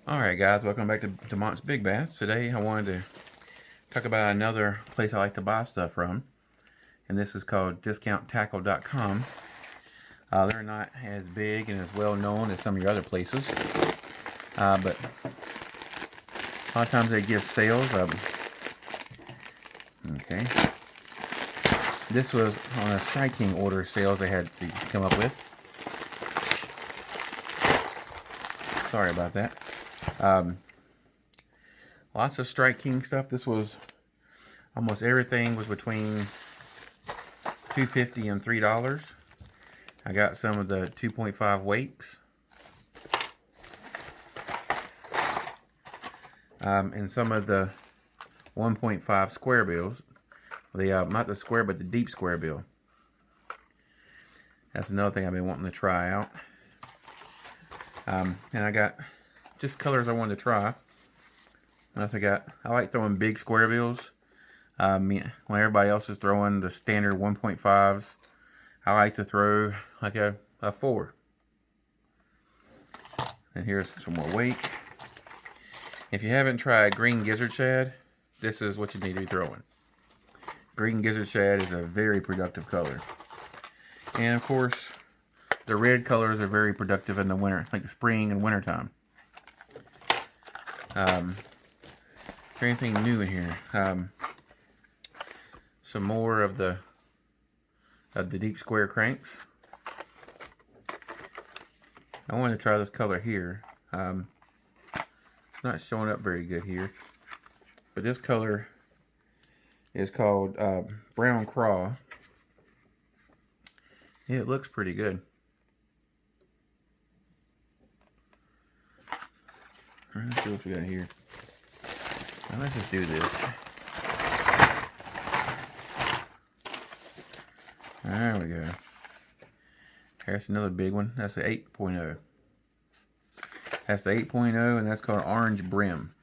Alright guys, welcome back to DeMont's Big Bass. Today I wanted to talk about another place I like to buy stuff from. And this is called discounttackle.com. They're not as big and as well known as some of your other places. But a lot of times they give sales. Okay. This was on a Strike King order sales they had to come up with. Sorry about that. Lots of Strike King stuff. This was almost everything was between $2.50 and $3. I got some of the 2.5 weights. And some of the 1.5 square bills. The not the square, but the deep square bill. That's another thing I've been wanting to try out. And I got just colors I wanted to try. I like throwing big square bills. When everybody else is throwing the standard 1.5s, I like to throw like a 4. And here's some more weight. If you haven't tried green gizzard shad, this is what you need to be throwing. Green gizzard shad is a very productive color. And of course, the red colors are very productive in the winter, like the spring and winter time. Is there anything new in here? Some more of the deep square cranks. I wanted to try this color here. It's not showing up very good here, but this color is called brown craw. It looks pretty good. Let's see what we got here. Now let's just do this. There we go. Here's another big one. That's the 8.0. That's the 8.0, and that's called Orange Brim.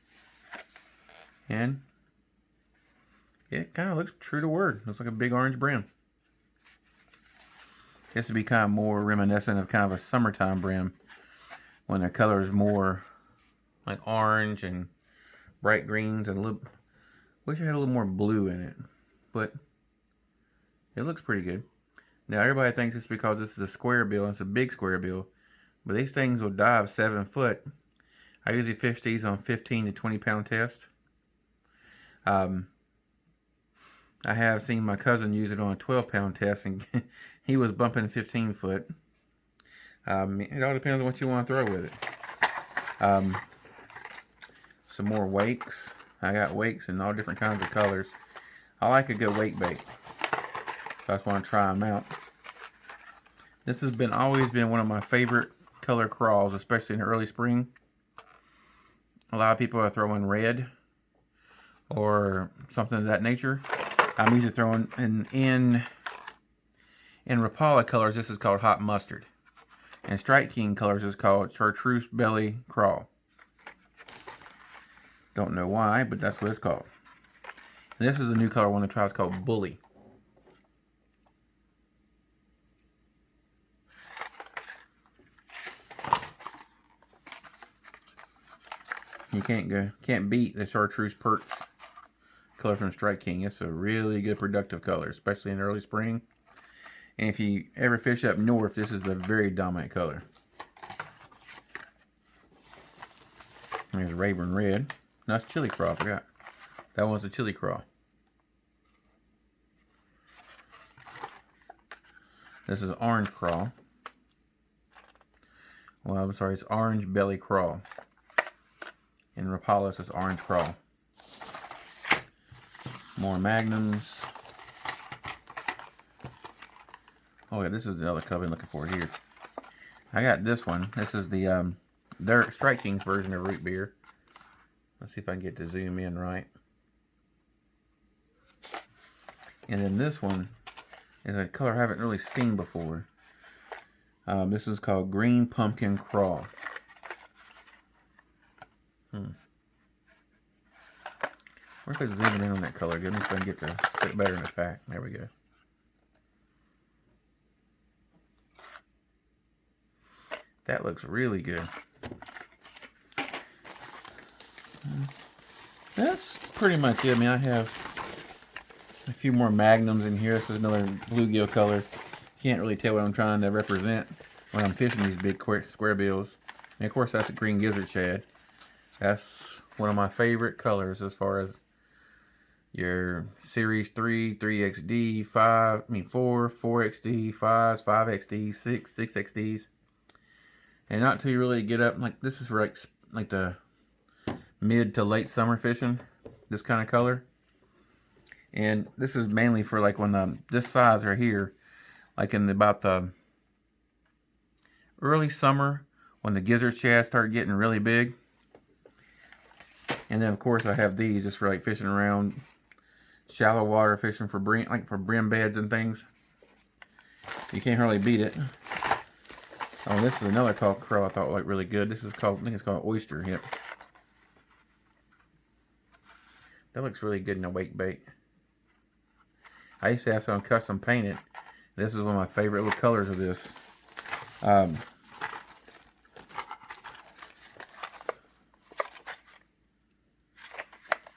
And it kind of looks true to word. Looks like a big orange brim. This would be kind of more reminiscent of kind of a summertime brim, when the color is more like orange and bright greens and a little. Wish I had a little more blue in it, but it looks pretty good. Now everybody thinks it's because this is a square bill and it's a big square bill, but these things will dive 7 foot. I usually fish these on 15 to 20 pound test. I have seen my cousin use it on a 12-pound test, and he was bumping 15 foot. It all depends on what you want to throw with it. Some more wakes. I got wakes in all different kinds of colors. I like a good wake bait, so I just want to try them out. This has always been one of my favorite color crawls, especially in the early spring. A lot of people are throwing red or something of that nature. I'm usually throwing in Rapala colors. This is called hot mustard, and Strike King colors is called chartreuse belly crawl. Don't know why, but that's what it's called. And this is a new color I want to try. It's called Bully. You can't beat the chartreuse perch color from Strike King. It's a really good productive color, especially in early spring. And if you ever fish up north, this is a very dominant color. There's Rayburn Red. That's chili craw, I forgot. That one's a chili craw. This is orange craw. Well, I'm sorry, it's orange belly craw. And Rapala is orange craw. More magnums. Oh yeah, this is the other color I'm looking for here. I got this one. This is the their Strike King's version of root beer. Let's see if I can get to zoom in right. And then this one is a color I haven't really seen before. This is called Green Pumpkin Craw. Where if I zoom in on that color? Let me see if I can get to fit better in the pack. There we go. That looks really good. That's pretty much it. I mean, I have a few more magnums in here. This is another bluegill color. Can't really tell what I'm trying to represent when I'm fishing these big square bills. And of course, that's a green gizzard shad. That's one of my favorite colors as far as your Series 3, 3XD, 4, 4XD, 5s, 5XD, 6, 6XDs. And not till you really get up, like this is for like the mid to late summer fishing, this kind of color. And this is mainly for like when this size right here, like in about the early summer when the gizzard shad start getting really big. And then of course I have these just for like fishing around shallow water, fishing for brim beds and things. You can't hardly beat it. Oh, this is another called crow I thought looked really good. This is called, I think it's called oyster hip. That looks really good in a wake bait. I used to have some custom painted. This is one of my favorite little colors of this.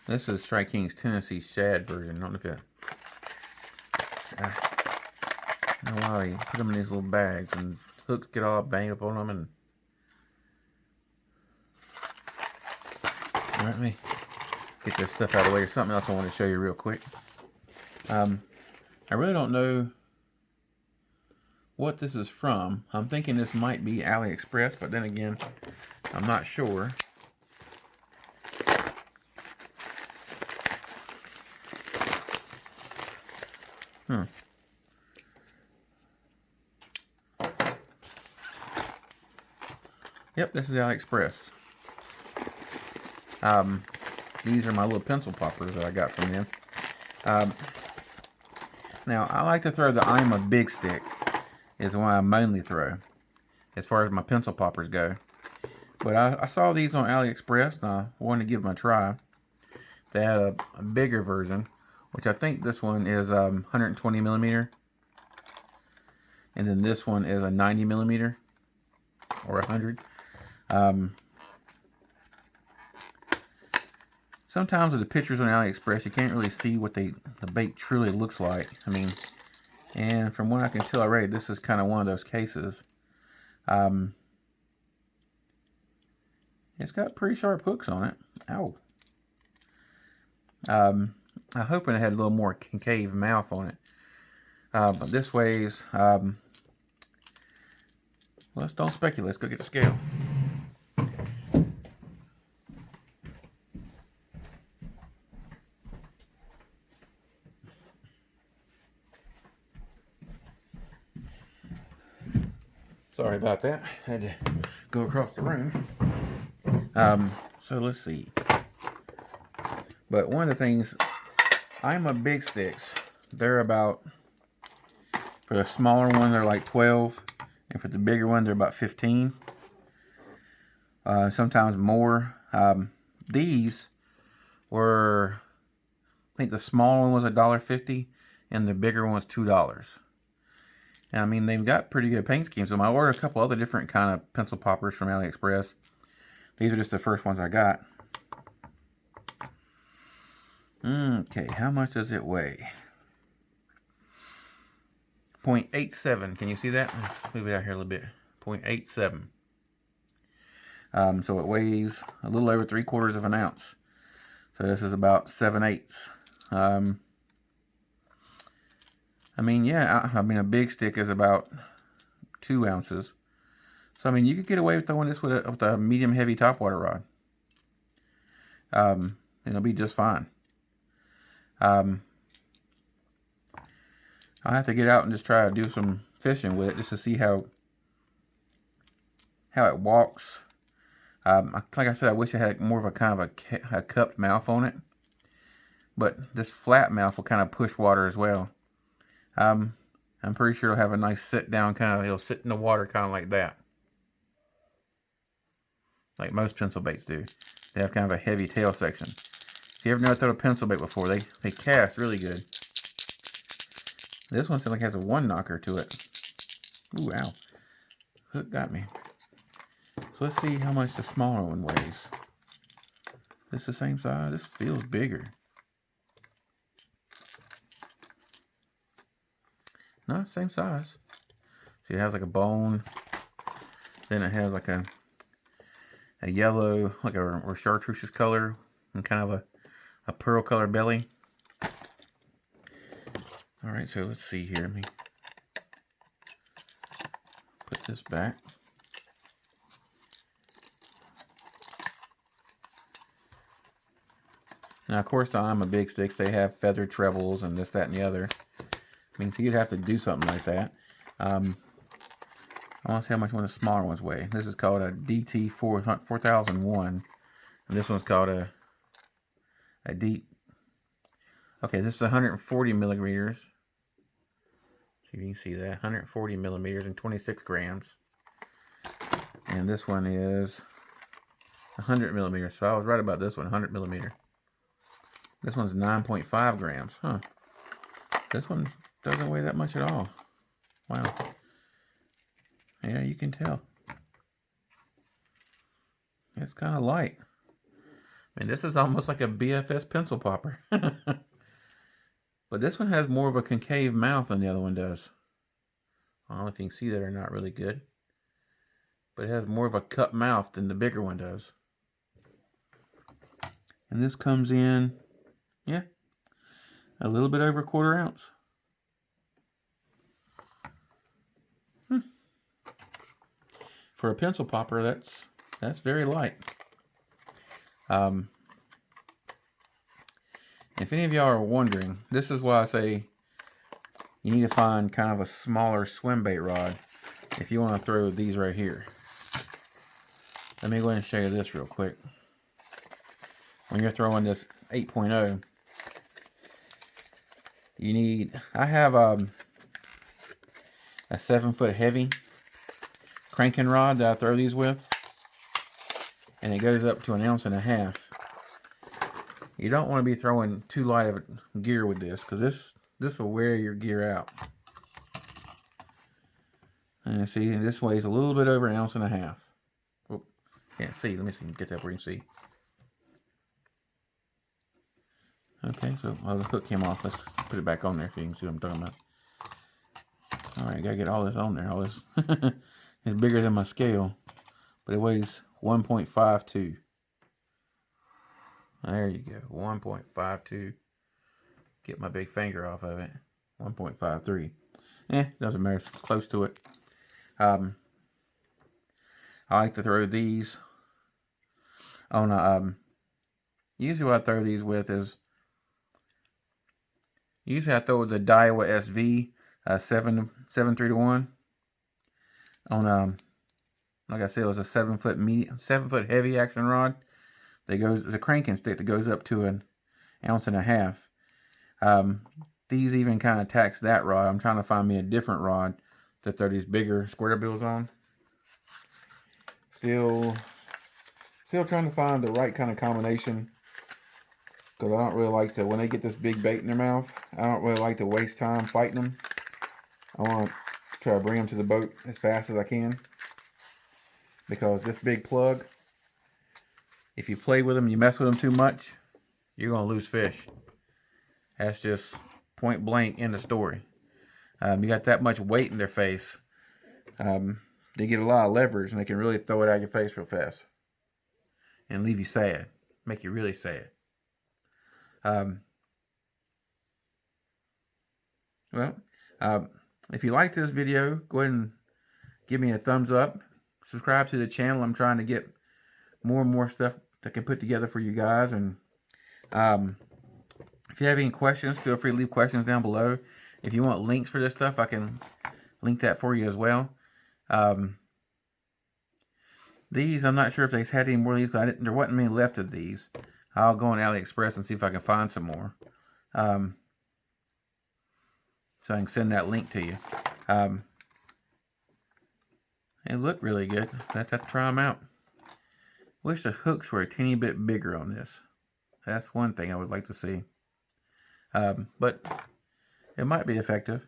This is Strike King's Tennessee Shad version. I don't know if you... I don't know why they put them in these little bags and hooks get all banged up on them. And let me get this stuff out of the way. There's something else I want to show you real quick. I really don't know what this is from. I'm thinking this might be AliExpress, but then again, I'm not sure. Yep, this is AliExpress. These are my little pencil poppers that I got from them. Now, I like to throw the I'm a Big stick. Is the one I mainly throw as far as my pencil poppers go. But I saw these on AliExpress and I wanted to give them a try. They had a bigger version, which I think this one is 120 millimeter. And then this one is a 90 millimeter or 100. Sometimes with the pictures on AliExpress, you can't really see what the bait truly looks like. I mean, and from what I can tell already, this is kind of one of those cases. It's got pretty sharp hooks on it. Ow. I'm hoping it had a little more concave mouth on it. But this weighs, let's don't speculate. Let's go get the scale. Sorry about that. I had to go across the room. So let's see. But one of the things, I'm a Big sticks. They're about, for the smaller one, they're like 12. And for the bigger one, they're about 15. Sometimes more. These were, I think the small one was $1.50 and the bigger one was $2. And I mean, they've got pretty good paint schemes. So I ordered a couple other different kind of pencil poppers from AliExpress. These are just the first ones I got. Okay, how much does it weigh? 0.87. Can you see that? Let's move it out here a little bit. 0.87. So it weighs a little over 3/4 of an ounce. So this is about 7/8. I mean, yeah, I mean, a Big stick is about 2 ounces. So, I mean, you could get away with throwing this with a medium heavy topwater rod. And it'll be just fine. I'll have to get out and just try to do some fishing with it just to see how it walks. Like I said, I wish it had more of a kind of a cupped mouth on it. But this flat mouth will kind of push water as well. I'm pretty sure it'll have a nice sit down kind of, it'll sit in the water kind of like that. Like most pencil baits do. They have kind of a heavy tail section. If you ever know how to throw a pencil bait before, they cast really good. This one seems like it has a one knocker to it. Ooh, ow. Hook got me. So let's see how much the smaller one weighs. This the same size? This feels bigger. No, same size. See, it has like a bone. Then it has like a yellow, like or chartreuse color, and kind of a pearl color belly. All right, so let's see here. Let me put this back. Now, of course, on my big sticks, they have feathered trebles and this, that, and the other. I mean, so you'd have to do something like that. I want to see how much one of the smaller ones weigh. This is called a DT 4001, and this one's called a deep. Okay, this is 140 millimeters. So you can see that 140 millimeters and 26 grams. And this one is 100 millimeters. So I was right about this one, 100 millimeter. This one's 9.5 grams. Huh. This one doesn't weigh that much at all. Wow. Yeah, you can tell. It's kind of light. I mean, this is almost like a BFS pencil popper. But this one has more of a concave mouth than the other one does. I don't know if you can see that or not really good. But it has more of a cup mouth than the bigger one does. And this comes in, yeah, a little bit over a 1/4 ounce. For a pencil popper, that's very light. If any of y'all are wondering, this is why I say you need to find kind of a smaller swim bait rod if you want to throw these right here. Let me go ahead and show you this real quick. When you're throwing this 8.0, you need, I have a 7-foot heavy cranking rod that I throw these with, and it goes up to 1.5 ounces. You don't want to be throwing too light of gear with this, because this will wear your gear out. And you see, this weighs a little bit over 1.5 ounces. Oh, can't see. Let me see. Get that where you can see. Okay, so the hook came off. Let's put it back on there so you can see what I'm talking about. All right, gotta get all this on there. All this it's bigger than my scale, but it weighs 1.52. There you go, 1.52. Get my big finger off of it. 1.53. Doesn't matter. It's close to it. I like to throw these on a. Usually, what I throw these with is. Usually, I throw the Daiwa SV 7.3-to-1 on like I said, it was a 7-foot heavy action rod. That goes, it's a cranking stick that goes up to 1.5 ounces. These even kind of tax that rod. I'm trying to find me a different rod to throw these bigger square bills on. Still trying to find the right kind of combination. Because I don't really like to, when they get this big bait in their mouth, I don't really like to waste time fighting them. I want to try to bring them to the boat as fast as I can. Because this big plug, if you play with them, you mess with them too much, you're going to lose fish. That's just point blank in the story. You got that much weight in their face. They get a lot of leverage and they can really throw it out of your face real fast. And leave you sad. Make you really sad. If you like this video, go ahead and give me a thumbs up. Subscribe to the channel. I'm trying to get more and more stuff that I can put together for you guys. And if you have any questions, feel free to leave questions down below. If you want links for this stuff, I can link that for you as well. These, I'm not sure if they had any more of these, but there wasn't many left of these. I'll go on AliExpress and see if I can find some more. So I can send that link to you. They look really good. Let's have to try them out. Wish the hooks were a teeny bit bigger on this. That's one thing I would like to see. But it might be effective.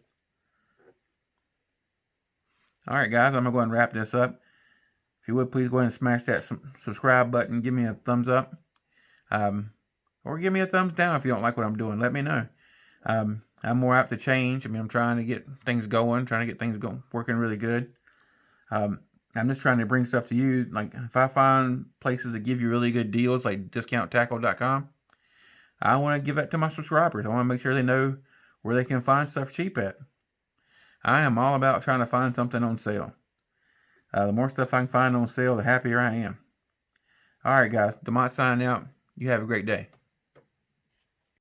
Alright guys, I'm going to go ahead and wrap this up. If you would, please go ahead and smash that subscribe button. Give me a thumbs up. Or give me a thumbs down if you don't like what I'm doing. Let me know. I'm more apt to change. I mean, I'm trying to get things going, working really good. I'm just trying to bring stuff to you. Like, if I find places that give you really good deals, like discounttackle.com, I want to give that to my subscribers. I want to make sure they know where they can find stuff cheap at. I am all about trying to find something on sale. The more stuff I can find on sale, the happier I am. All right, guys. Demont signing out. You have a great day.